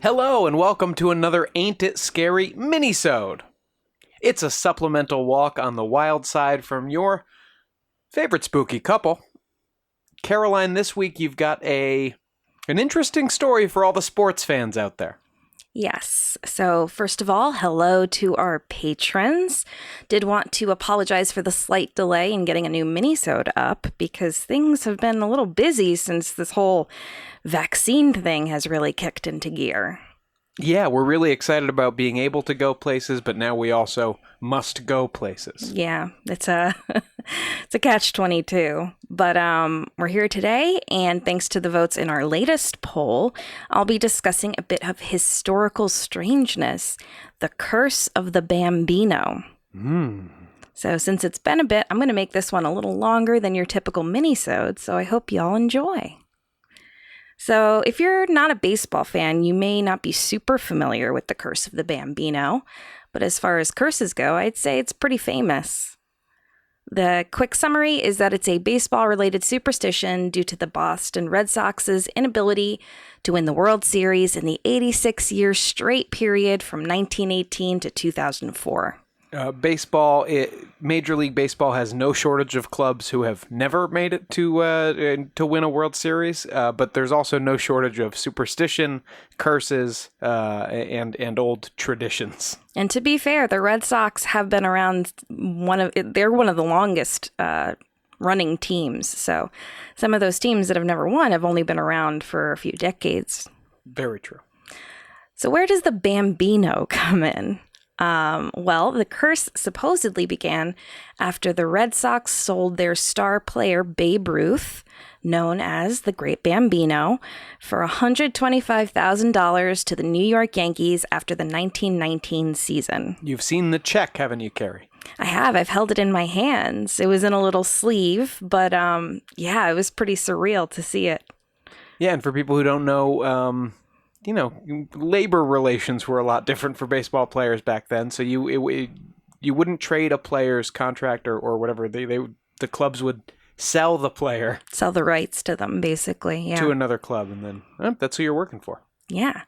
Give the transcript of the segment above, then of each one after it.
Hello and welcome to another Ain't It Scary Minisode. It's a supplemental walk on the wild side from your favorite spooky couple. Caroline, this week you've got an interesting story for all the sports fans out there. Yes. So first of all, hello to our patrons. Did want to apologize for the slight delay in getting a new minisode up because things have been a little busy since this whole vaccine thing has really kicked into gear. Yeah, we're really excited about being able to go places, but now we also must go places. Yeah, it's a it's a catch-22. But we're here today, and thanks to the votes in our latest poll, I'll be discussing a bit of historical strangeness, the Curse of the Bambino. So since it's been a bit, I'm going to make this one a little longer than your typical minisode, so I hope y'all enjoy. So if you're not a baseball fan, you may not be super familiar with the Curse of the Bambino, but as far as curses go, I'd say it's pretty famous. The quick summary is that it's a baseball-related superstition due to the Boston Red Sox's inability to win the World Series in the 86-year straight period from 1918 to 2004. Major League Baseball has no shortage of clubs who have never made it to win a World Series, but there's also no shortage of superstition, curses, and old traditions. And to be fair, the Red Sox have been around they're one of the longest running teams. So some of those teams that have never won have only been around for a few decades. Very true. So where does the Bambino come in? Well, the curse supposedly began after the Red Sox sold their star player Babe Ruth, known as the Great Bambino, for $125,000 to the New York Yankees after the 1919 season. You've seen the check, haven't you, Carrie? I have. I've held it in my hands. It was in a little sleeve, but it was pretty surreal to see it. Yeah, and for people who don't know, labor relations were a lot different for baseball players back then. So you wouldn't trade a player's contract or whatever. The clubs would sell the player, sell the rights to them, basically, to another club, and then that's who you're working for. Yeah.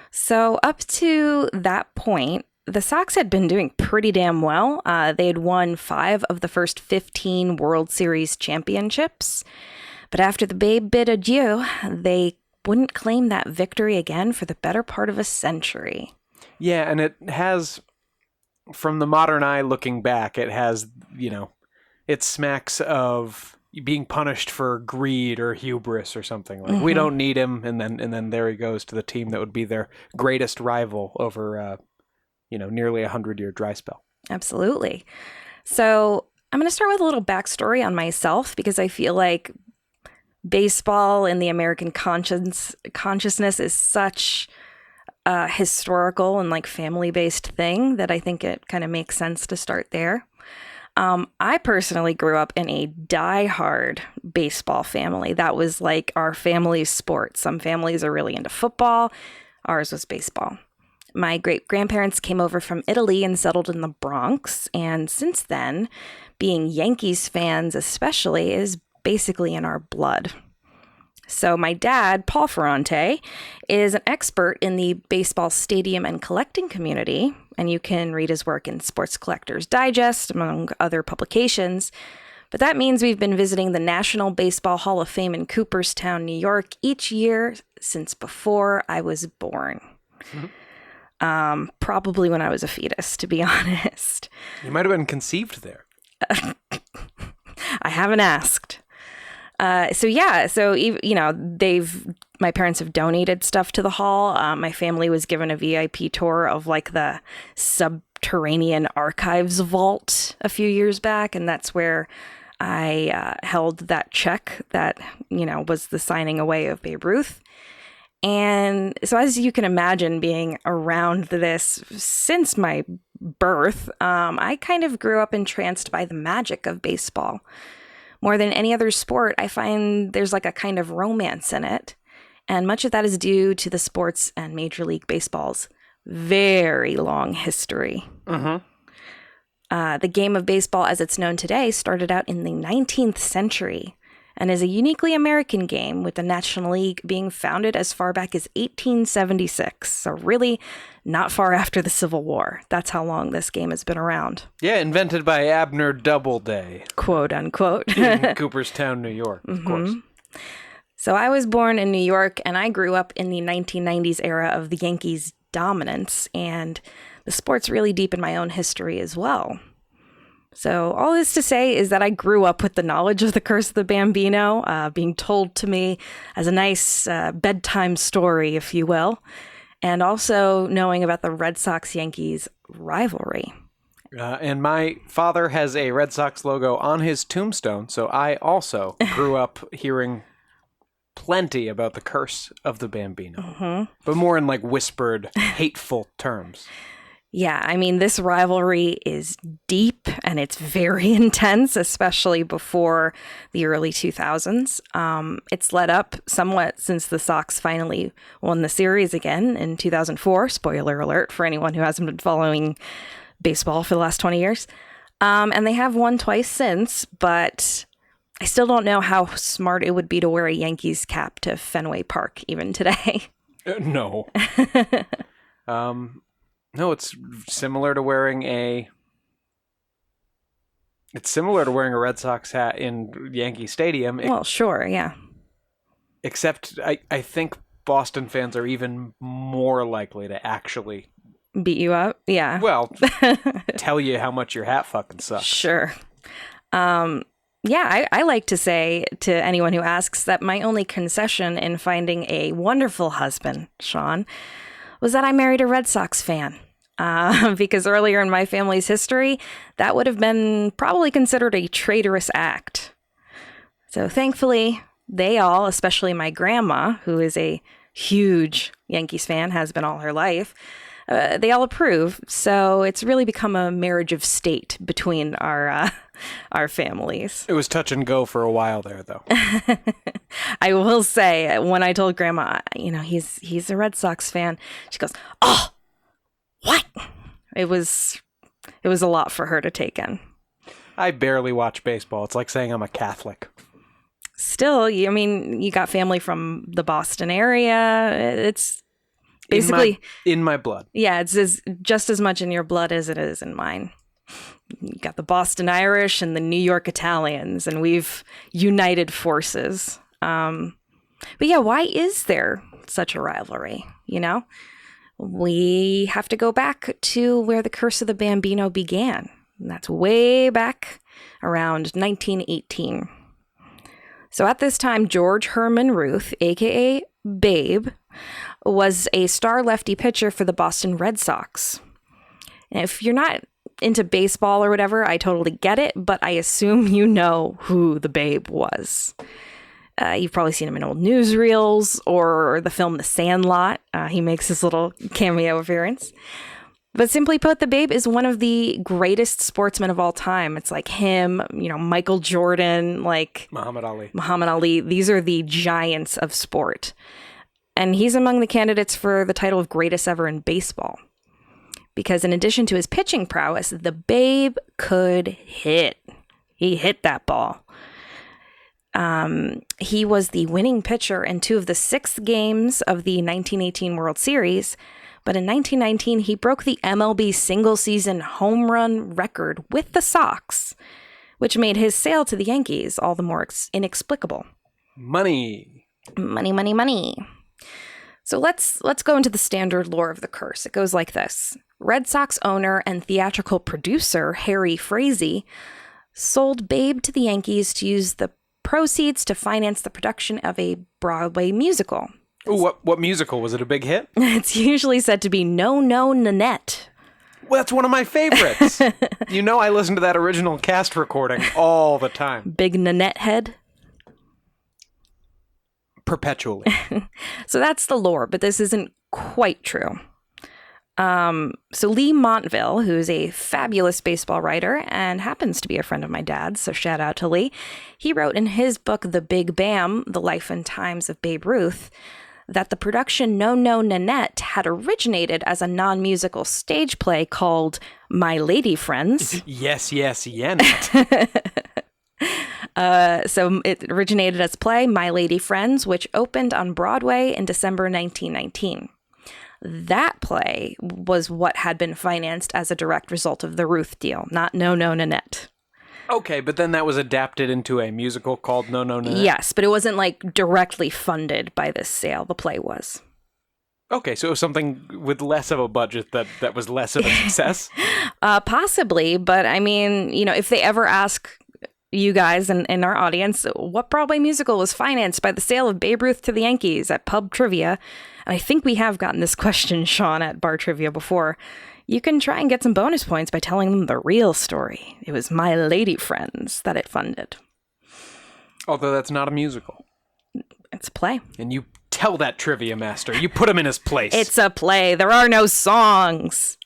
So up to that point, the Sox had been doing pretty damn well. They had won 5 of the first 15 World Series championships, but after the Babe bid adieu, they wouldn't claim that victory again for the better part of a century. Yeah, and it has, from the modern eye looking back, it has, it smacks of being punished for greed or hubris or something. Like, we don't need him, and then there he goes to the team that would be their greatest rival over, nearly 100-year dry spell. Absolutely. So I'm going to start with a little backstory on myself, because I feel like baseball in the American consciousness is such a historical and family-based thing that I think it kind of makes sense to start there. I personally grew up in a diehard baseball family. That was our family's sport. Some families are really into football. Ours was baseball. My great-grandparents came over from Italy and settled in the Bronx. And since then, being Yankees fans especially is basically in our blood. So my dad, Paul Ferrante, is an expert in the baseball stadium and collecting community, and you can read his work in Sports Collectors Digest, among other publications. But that means we've been visiting the National Baseball Hall of Fame in Cooperstown, New York, each year since before I was born. Probably when I was a fetus, to be honest. You might have been conceived there. I haven't asked. My parents have donated stuff to the hall. My family was given a VIP tour of the subterranean archives vault a few years back. And that's where I held that check that, was the signing away of Babe Ruth. And so as you can imagine, being around this since my birth, I kind of grew up entranced by the magic of baseball. More than any other sport, I find there's a kind of romance in it. And much of that is due to the sports and Major League Baseball's very long history. The game of baseball, as it's known today, started out in the 19th century and is a uniquely American game, with the National League being founded as far back as 1876. So really not far after the Civil War. That's how long this game has been around. Yeah, invented by Abner Doubleday. Quote unquote. In Cooperstown, New York, of course. So I was born in New York, and I grew up in the 1990s era of the Yankees' dominance, and the sport's really deep in my own history as well. So all this to say is that I grew up with the knowledge of the Curse of the Bambino, being told to me as a nice bedtime story, if you will, and also knowing about the Red Sox-Yankees rivalry. And my father has a Red Sox logo on his tombstone, so I also grew up hearing plenty about the Curse of the Bambino, but more in like whispered, hateful terms. Yeah, I mean, this rivalry is deep and it's very intense, especially before the early 2000s. It's let up somewhat since the Sox finally won the series again in 2004. Spoiler alert for anyone who hasn't been following baseball for the last 20 years. And they have won twice since, but I still don't know how smart it would be to wear a Yankees cap to Fenway Park even today. No. No, it's similar to wearing a Red Sox hat in Yankee Stadium. Well, sure, yeah. Except I think Boston fans are even more likely to actually beat you up. Yeah. Well, tell you how much your hat fucking sucks. Sure. Yeah, I like to say to anyone who asks that my only concession in finding a wonderful husband, Sean, was that I married a Red Sox fan. Because earlier in my family's history, that would have been probably considered a traitorous act. So thankfully, they all, especially my grandma, who is a huge Yankees fan, has been all her life, they all approve. So it's really become a marriage of state between our families. It was touch and go for a while there, though. I will say, when I told Grandma, he's a Red Sox fan, she goes, "Oh, what?" It was a lot for her to take in. I barely watch baseball. It's like saying I'm a Catholic. Still, you got family from the Boston area. It's basically in my blood. Yeah, it's just as much in your blood as it is in mine. You got the Boston Irish and the New York Italians, and we've united forces. But yeah, why is there such a rivalry? We have to go back to where the Curse of the Bambino began. And that's way back around 1918. So at this time, George Herman Ruth, a.k.a. Babe, was a star lefty pitcher for the Boston Red Sox. And if you're not into baseball or whatever, I totally get it, but I assume you know who the Babe was. You've probably seen him in old newsreels or the film The Sandlot. He makes his little cameo appearance. But simply put, the Babe is one of the greatest sportsmen of all time. It's like him, Michael Jordan, like Muhammad Ali. These are the giants of sport. And he's among the candidates for the title of greatest ever in baseball. Because in addition to his pitching prowess, the Babe could hit. He hit that ball. He was the winning pitcher in 2 of the 6 games of the 1918 World Series. But in 1919, he broke the MLB single-season home run record with the Sox, which made his sale to the Yankees all the more inexplicable. Money. So let's go into the standard lore of the curse. It goes like this. Red Sox owner and theatrical producer Harry Frazee sold Babe to the Yankees to use the proceeds to finance the production of a Broadway musical. Ooh, what musical? Was it a big hit? It's usually said to be No, No, Nanette. Well, that's one of my favorites. I listen to that original cast recording all the time. Big Nanette head? Perpetually. So that's the lore, but this isn't quite true. So Lee Montville, who's a fabulous baseball writer and happens to be a friend of my dad's, so shout out to Lee, he wrote in his book, The Big Bam, The Life and Times of Babe Ruth, that the production No No Nanette had originated as a non-musical stage play called My Lady Friends. Yes, Yanet. So it originated as play My Lady Friends, which opened on Broadway in December 1919. That play was what had been financed as a direct result of the Ruth deal, not No No Nanette. Okay, but then that was adapted into a musical called No No Nanette? Yes, but it wasn't like directly funded by this sale. The play was. Okay, so it was something with less of a budget that was less of a success? Possibly, but I mean, if they ever ask you guys in our audience, what Broadway musical was financed by the sale of Babe Ruth to the Yankees at pub trivia, and I think we have gotten this question, Sean, at bar trivia before, you can try and get some bonus points by telling them the real story. It was My Lady Friends that it funded. Although that's not a musical. It's a play. And you tell that trivia master. You put him in his place. It's a play. There are no songs.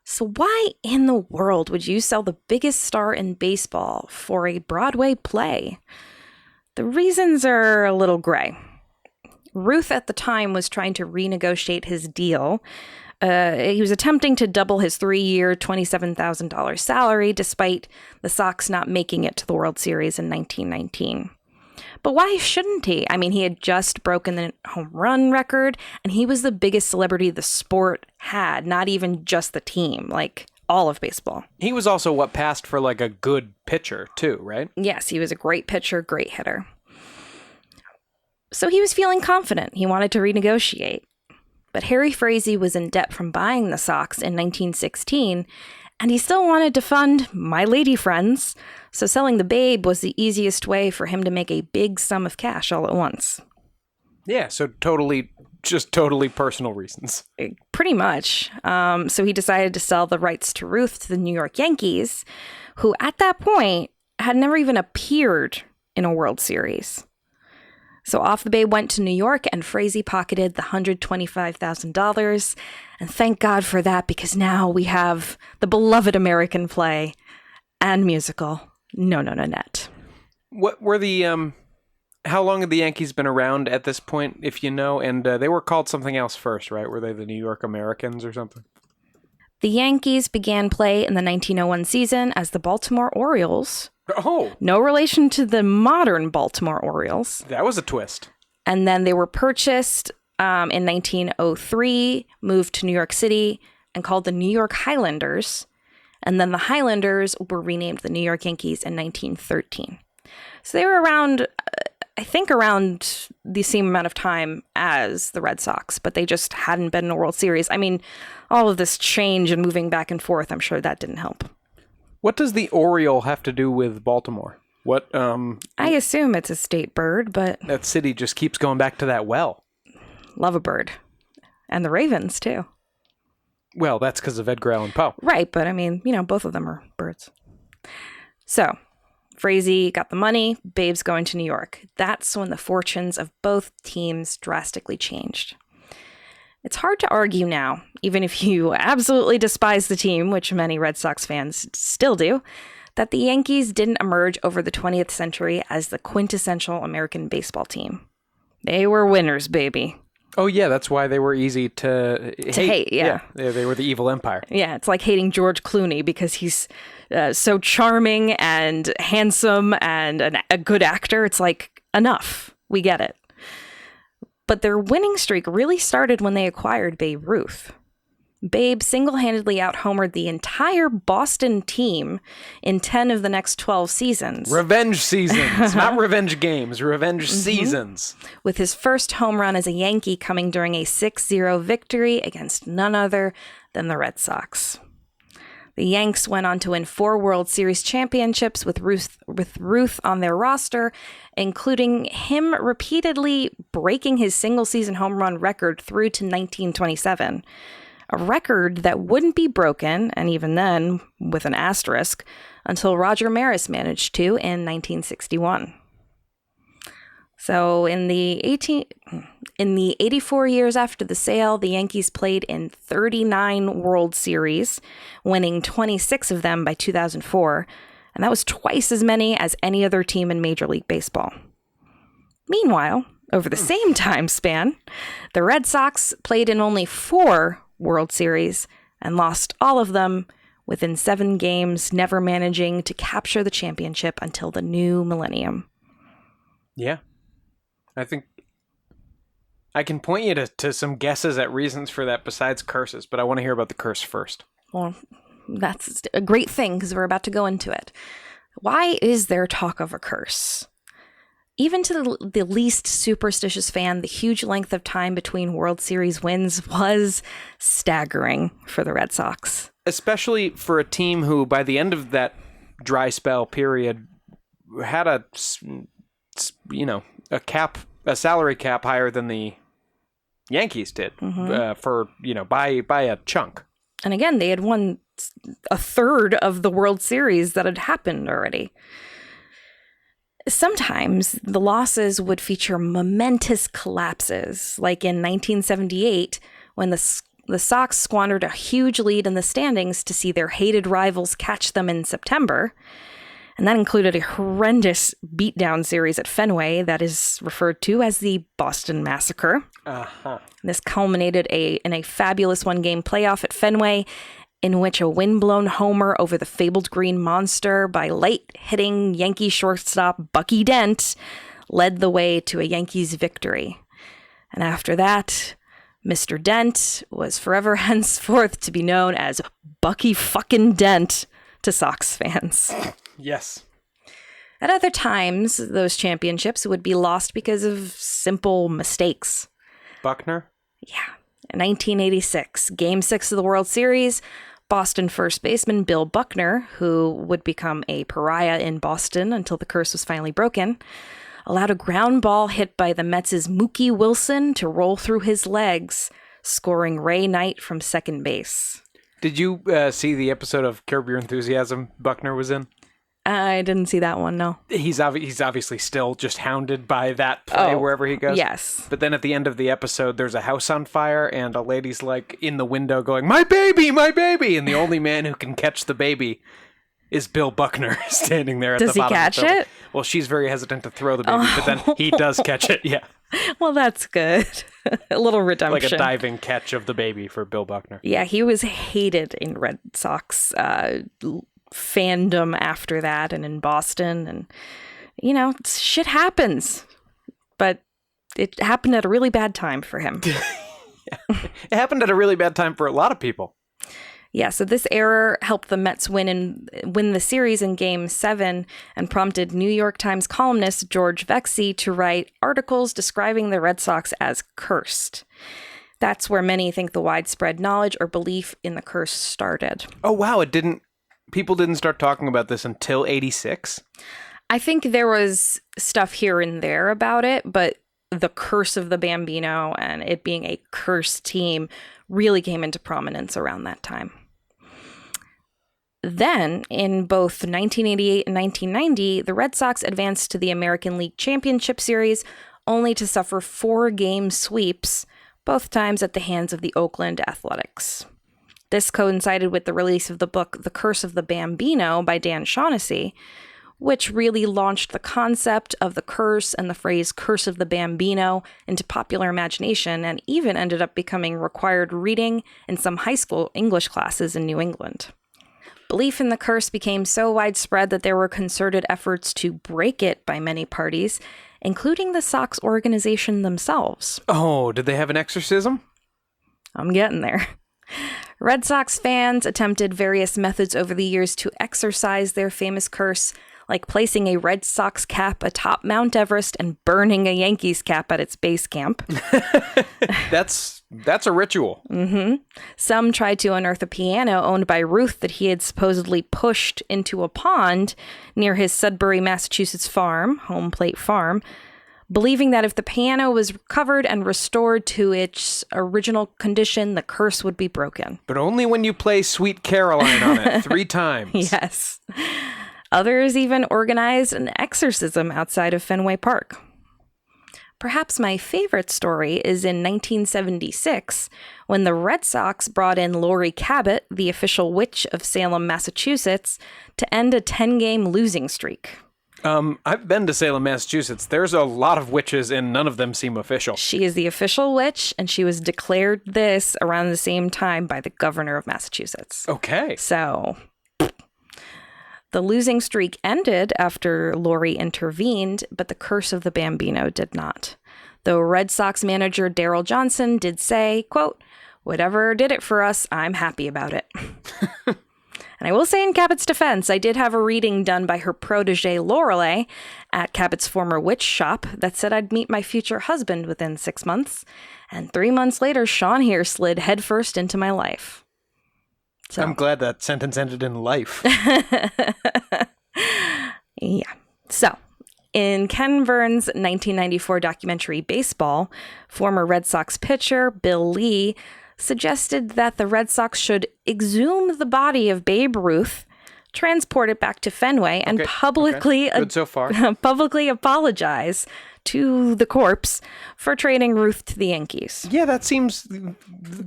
So why in the world would you sell the biggest star in baseball for a Broadway play? The reasons are a little gray. Ruth at the time was trying to renegotiate his deal. He was attempting to double his 3-year, $27,000 salary, despite the Sox not making it to the World Series in 1919. But why shouldn't he? I mean, he had just broken the home run record, and he was the biggest celebrity the sport had, not even just the team, like all of baseball. He was also what passed for like a good pitcher, too, right? Yes, he was a great pitcher, great hitter. So he was feeling confident. He wanted to renegotiate. But Harry Frazee was in debt from buying the Sox in 1916, and he still wanted to fund My Lady Friends, so selling the Babe was the easiest way for him to make a big sum of cash all at once. Yeah, so totally personal reasons. Pretty much. So he decided to sell the rights to Ruth to the New York Yankees, who at that point had never even appeared in a World Series. So off the Babe went to New York, and Frazee pocketed the $125,000. And thank God for that, because now we have the beloved American play and musical, No No Nanette. What were the, how long had the Yankees been around at this point, if you know? And they were called something else first, right? Were they the New York Americans or something? The Yankees began play in the 1901 season as the Baltimore Orioles. Oh! No relation to the modern Baltimore Orioles. That was a twist. And then they were purchased in 1903, moved to New York City, and called the New York Highlanders. And then the Highlanders were renamed the New York Yankees in 1913. So they were around, I think, around the same amount of time as the Red Sox, but they just hadn't been in a World Series. I mean, all of this change and moving back and forth, I'm sure that didn't help. What does the Oriole have to do with Baltimore? What, I assume it's a state bird, but... That city just keeps going back to that well. Love a bird. And the Ravens, too. Well, that's because of Edgar Allan Poe. Right, but I mean, both of them are birds. So, Frazee got the money, Babe's going to New York. That's when the fortunes of both teams drastically changed. It's hard to argue now, even if you absolutely despise the team, which many Red Sox fans still do, that the Yankees didn't emerge over the 20th century as the quintessential American baseball team. They were winners, baby. Oh, yeah, that's why they were easy to hate. Yeah. They were the evil empire. Yeah, it's like hating George Clooney because he's so charming and handsome and a good actor. It's like, enough. We get it. But their winning streak really started when they acquired Babe Ruth. Babe single-handedly out-homered the entire Boston team in 10 of the next 12 seasons. Revenge seasons. Not revenge games. Revenge seasons. With his first home run as a Yankee coming during a 6-0 victory against none other than the Red Sox. The Yanks went on to win 4 World Series championships with Ruth on their roster, including him repeatedly breaking his single-season home run record through to 1927. A record that wouldn't be broken, and even then, with an asterisk, until Roger Maris managed to in 1961. So in the 84 years after the sale, the Yankees played in 39 World Series, winning 26 of them by 2004, and that was twice as many as any other team in Major League Baseball. Meanwhile, Over the same time span, the Red Sox played in only 4 World Series and lost all of them within 7 games, never managing to capture the championship until the new millennium. Yeah. I think I can point you to some guesses at reasons for that besides curses, but I want to hear about the curse first. Well, that's a great thing because we're about to go into it. Why is there talk of a curse? Even to the least superstitious fan, the huge length of time between World Series wins was staggering for the Red Sox. Especially for a team who, by the end of that dry spell period, had a salary cap higher than the Yankees did by a chunk. And again, they had won a third of the World Series that had happened already. Sometimes the losses would feature momentous collapses, like in 1978, when the Sox squandered a huge lead in the standings to see their hated rivals catch them in September. And that included a horrendous beatdown series at Fenway that is referred to as the Boston Massacre. Uh-huh. This culminated in a fabulous one-game playoff at Fenway, in which a windblown homer over the fabled Green Monster by late-hitting Yankee shortstop Bucky Dent led the way to a Yankees victory. And after that, Mr. Dent was forever henceforth to be known as Bucky fucking Dent to Sox fans. Yes. At other times, those championships would be lost because of simple mistakes. Buckner? Yeah. In 1986, Game 6 of the World Series, Boston first baseman Bill Buckner, who would become a pariah in Boston until the curse was finally broken, allowed a ground ball hit by the Mets' Mookie Wilson to roll through his legs, scoring Ray Knight from second base. Did you see the episode of Curb Your Enthusiasm Buckner was in? I didn't see that one, no. He's obviously still just hounded by that play wherever he goes. Yes. But then at the end of the episode, there's a house on fire, and a lady's like in the window going, "My baby, my baby!" And the only man who can catch the baby is Bill Buckner standing there at the bottom. Does he catch it? Well, she's very hesitant to throw the baby, but then he does catch it, yeah. Well, that's good. A little redemption. Like a diving catch of the baby for Bill Buckner. Yeah, he was hated in Red Sox fandom after that and in Boston. And, shit happens. But it happened at a really bad time for him. Yeah. It happened at a really bad time for a lot of people. Yeah, so this error helped the Mets win the series in Game 7 and prompted New York Times columnist George Vexey to write articles describing the Red Sox as cursed. That's where many think the widespread knowledge or belief in the curse started. Oh, wow. People didn't start talking about this until 86? I think there was stuff here and there about it, but the curse of the Bambino and it being a cursed team really came into prominence around that time. Then, in both 1988 and 1990, the Red Sox advanced to the American League Championship Series, only to suffer 4-game sweeps, both times at the hands of the Oakland Athletics. This coincided with the release of the book The Curse of the Bambino by Dan Shaughnessy, which really launched the concept of the curse and the phrase Curse of the Bambino into popular imagination and even ended up becoming required reading in some high school English classes in New England. Belief in the curse became so widespread that there were concerted efforts to break it by many parties, including the Sox organization themselves. Oh, did they have an exorcism? I'm getting there. Red Sox fans attempted various methods over the years to exorcise their famous curse, like placing a Red Sox cap atop Mount Everest and burning a Yankees cap at its base camp. That's a ritual. Mm-hmm. Some tried to unearth a piano owned by Ruth that he had supposedly pushed into a pond near his Sudbury, Massachusetts farm, Home Plate Farm, believing that if the piano was recovered and restored to its original condition, the curse would be broken. But only when you play Sweet Caroline on it 3 times. Yes. Others even organized an exorcism outside of Fenway Park. Perhaps my favorite story is in 1976, when the Red Sox brought in Lori Cabot, the official witch of Salem, Massachusetts, to end a 10-game losing streak. I've been to Salem, Massachusetts. There's a lot of witches, and none of them seem official. She is the official witch, and she was declared this around the same time by the governor of Massachusetts. Okay. So the losing streak ended after Lori intervened, but the curse of the Bambino did not. Though Red Sox manager Daryl Johnson did say, quote, "Whatever did it for us, I'm happy about it." And I will say in Cabot's defense, I did have a reading done by her protege Lorelei at Cabot's former witch shop that said I'd meet my future husband within 6 months. And 3 months later, Sean here slid headfirst into my life. So. I'm glad that sentence ended in life. Yeah. So, in Ken Burns' 1994 documentary Baseball, former Red Sox pitcher Bill Lee suggested that the Red Sox should exhume the body of Babe Ruth, transport it back to Fenway, and publicly Good so far. publicly apologize to the corpse for trading Ruth to the Yankees. Yeah, that seems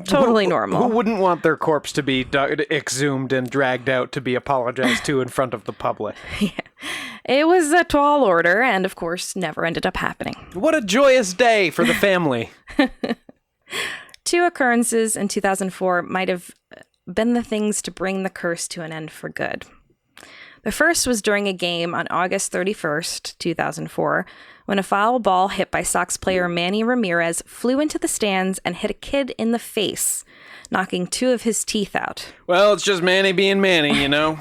Totally normal. Who wouldn't want their corpse to be exhumed and dragged out to be apologized to in front of the public? Yeah. It was a tall order and, of course, never ended up happening. What a joyous day for the family. 2 occurrences in 2004 might have been the things to bring the curse to an end for good. The first was during a game on August 31st, 2004, when a foul ball hit by Sox player Manny Ramirez flew into the stands and hit a kid in the face, knocking 2 of his teeth out. Well, it's just Manny being Manny, you know?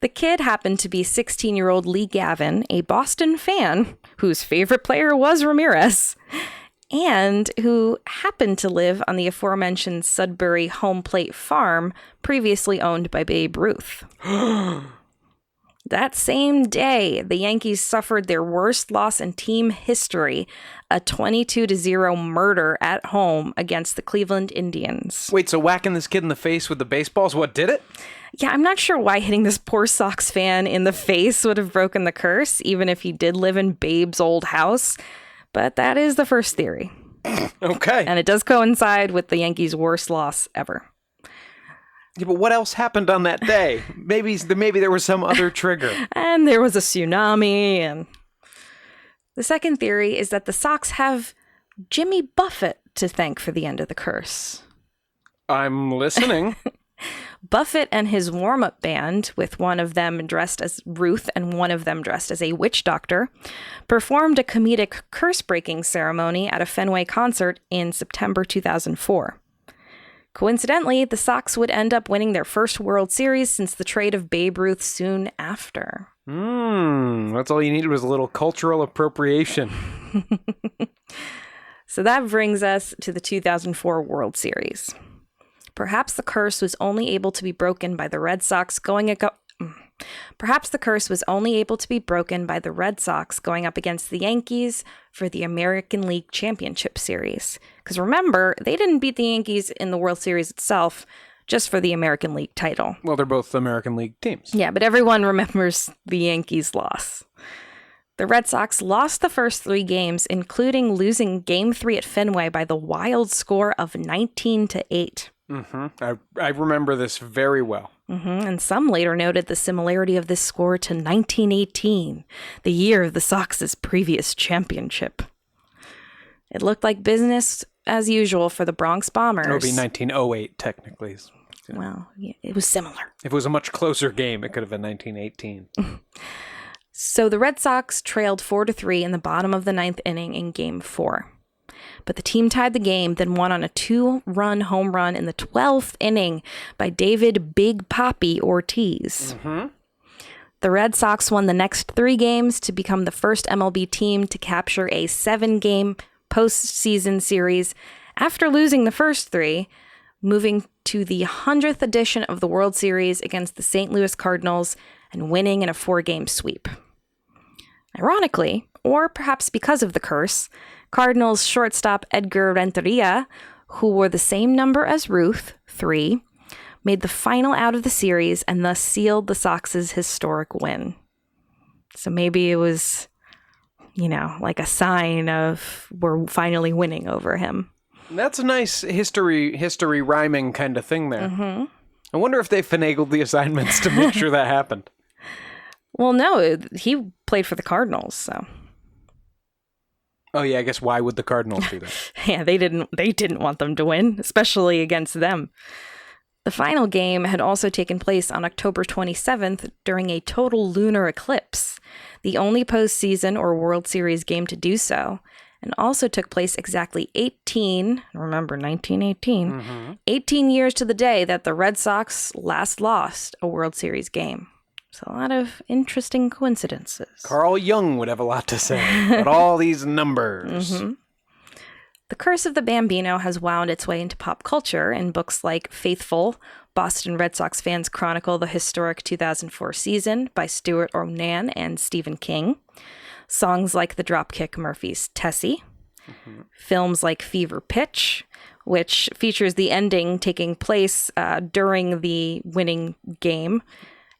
The kid happened to be 16-year-old Lee Gavin, a Boston fan whose favorite player was Ramirez, and who happened to live on the aforementioned Sudbury home plate farm previously owned by Babe Ruth. That same day, the Yankees suffered their worst loss in team history, a 22-0 murder at home against the Cleveland Indians. Wait, so whacking this kid in the face with the baseballs, what did it? Yeah, I'm not sure why hitting this poor Sox fan in the face would have broken the curse, even if he did live in Babe's old house. But that is the first theory. Okay. And it does coincide with the Yankees' worst loss ever. Yeah, but what else happened on that day? Maybe there was some other trigger. And there was a tsunami. And the second theory is that the Sox have Jimmy Buffett to thank for the end of the curse. I'm listening. Buffett and his warm-up band, with one of them dressed as Ruth and one of them dressed as a witch doctor, performed a comedic curse-breaking ceremony at a Fenway concert in September 2004. Coincidentally, the Sox would end up winning their first World Series since the trade of Babe Ruth soon after. That's all you needed was a little cultural appropriation. So that brings us to the 2004 World Series. Perhaps the curse was only able to be broken by the Red Sox going up against the Yankees for the American League Championship Series. Because remember, they didn't beat the Yankees in the World Series itself, just for the American League title. Well, they're both American League teams. Yeah, but everyone remembers the Yankees' loss. The Red Sox lost the first 3 games, including losing Game 3 at Fenway by the wild score of 19-8. I remember this very well. And some later noted the similarity of this score to 1918, the year of the Sox's previous championship. It looked like business as usual for the Bronx Bombers. It would be 1908, technically. Well, yeah, it was similar. If it was a much closer game, it could have been 1918. So the Red Sox trailed 4-3 in the bottom of the 9th inning in Game 4. But the team tied the game, then won on a 2-run home run in the 12th inning by David Big Papi Ortiz. The Red Sox won the next 3 games to become the first MLB team to capture a 7-game postseason series after losing the first 3, moving to the 100th edition of the World Series against the St. Louis Cardinals and winning in a 4-game sweep. Ironically, or perhaps because of the curse, Cardinals shortstop Edgar Renteria, who wore the same number as Ruth, 3, made the final out of the series and thus sealed the Sox's historic win. So maybe it was, like a sign of we're finally winning over him. That's a nice history rhyming kind of thing there. I wonder if they finagled the assignments to make sure that happened. Well, no, he played for the Cardinals, so. Oh yeah, I guess why would the Cardinals do that? Yeah, they didn't want them to win, especially against them. The final game had also taken place on October 27th during a total lunar eclipse, the only postseason or World Series game to do so, and also took place exactly 1918, 18 years to the day that the Red Sox last lost a World Series game. So a lot of interesting coincidences. Carl Jung would have a lot to say, but all these numbers. Mm-hmm. The Curse of the Bambino has wound its way into pop culture in books like Faithful, Boston Red Sox fans chronicle the historic 2004 season by Stuart O'Nan and Stephen King, songs like the Dropkick Murphys' Tessie, films like Fever Pitch, which features the ending taking place during the winning game,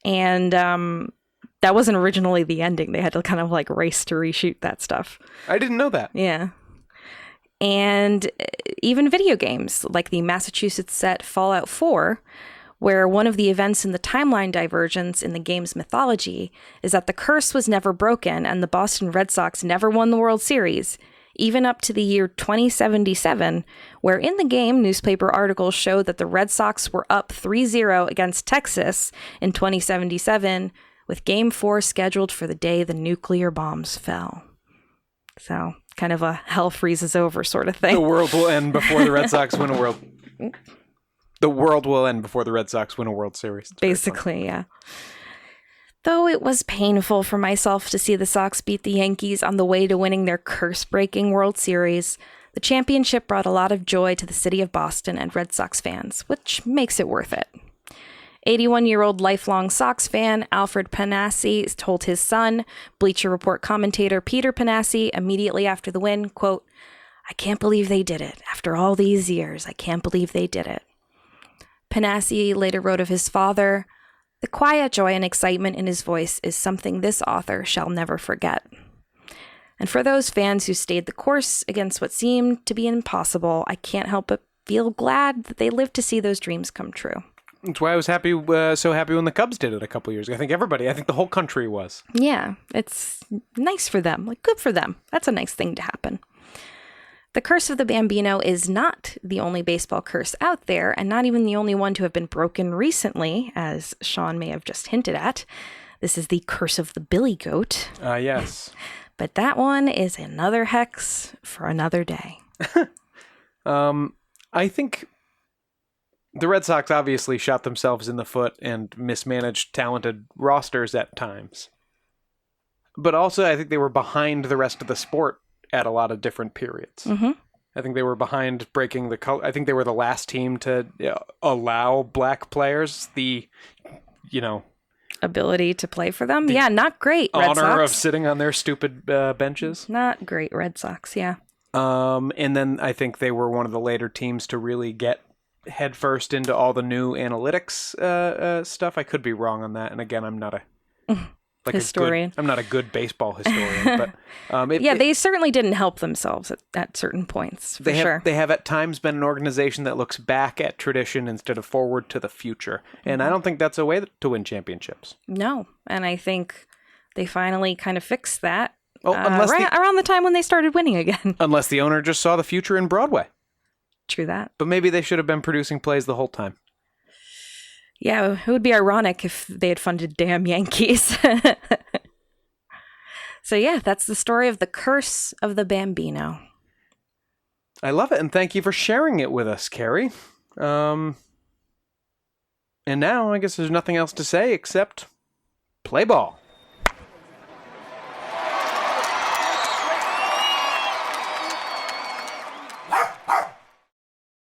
and that wasn't originally the ending. They had to kind of like race to reshoot that stuff. I didn't know that. Yeah. And even video games like the Massachusetts set Fallout 4, where one of the events in the timeline divergence in the game's mythology is that the curse was never broken and the Boston Red Sox never won the World Series, even up to the year 2077, where in the game, newspaper articles showed that the Red Sox were up 3-0 against Texas in 2077, with Game 4 scheduled for the day the nuclear bombs fell. So, kind of a hell freezes over sort of thing. The world will end before the Red Sox win a world. The world will end before the Red Sox win a World Series. It's basically, yeah. Though it was painful for myself to see the Sox beat the Yankees on the way to winning their curse-breaking World Series, the championship brought a lot of joy to the city of Boston and Red Sox fans, which makes it worth it. 81-year-old lifelong Sox fan Alfred Panassi told his son, Bleacher Report commentator Peter Panassi, immediately after the win, quote, "I can't believe they did it. After all these years, I can't believe they did it." Panassi later wrote of his father, "The quiet joy and excitement in his voice is something this author shall never forget." And for those fans who stayed the course against what seemed to be impossible, I can't help but feel glad that they lived to see those dreams come true. That's why I was so happy when the Cubs did it a couple years ago. I think the whole country was. Yeah, it's nice for them. Like, good for them. That's a nice thing to happen. The Curse of the Bambino is not the only baseball curse out there, and not even the only one to have been broken recently, as Sean may have just hinted at. This is the Curse of the Billy Goat. Yes. But that one is another hex for another day. I think the Red Sox obviously shot themselves in the foot and mismanaged talented rosters at times. But also, I think they were behind the rest of the sport at a lot of different periods. Mm-hmm. I think they were behind breaking the color. I think they were the last team to allow black players the, ability to play for them. Yeah, not great, Red Sox. Honor of sitting on their stupid benches. Not great, Red Sox, yeah. And then I think they were one of the later teams to really get headfirst into all the new analytics stuff. I could be wrong on that. And again, I'm not a historian. I'm not a good baseball historian, but they certainly didn't help themselves at certain points. For sure, they have at times been an organization that looks back at tradition instead of forward to the future, and I don't think that's a way to win championships. No, and I think they finally kind of fixed that. Around the time when they started winning again. Unless the owner just saw the future in Broadway. True that. But maybe they should have been producing plays the whole time. Yeah, it would be ironic if they had funded damn Yankees. So yeah, that's the story of the Curse of the Bambino. I love it, and thank you for sharing it with us, Carrie. And now I guess there's nothing else to say except play ball.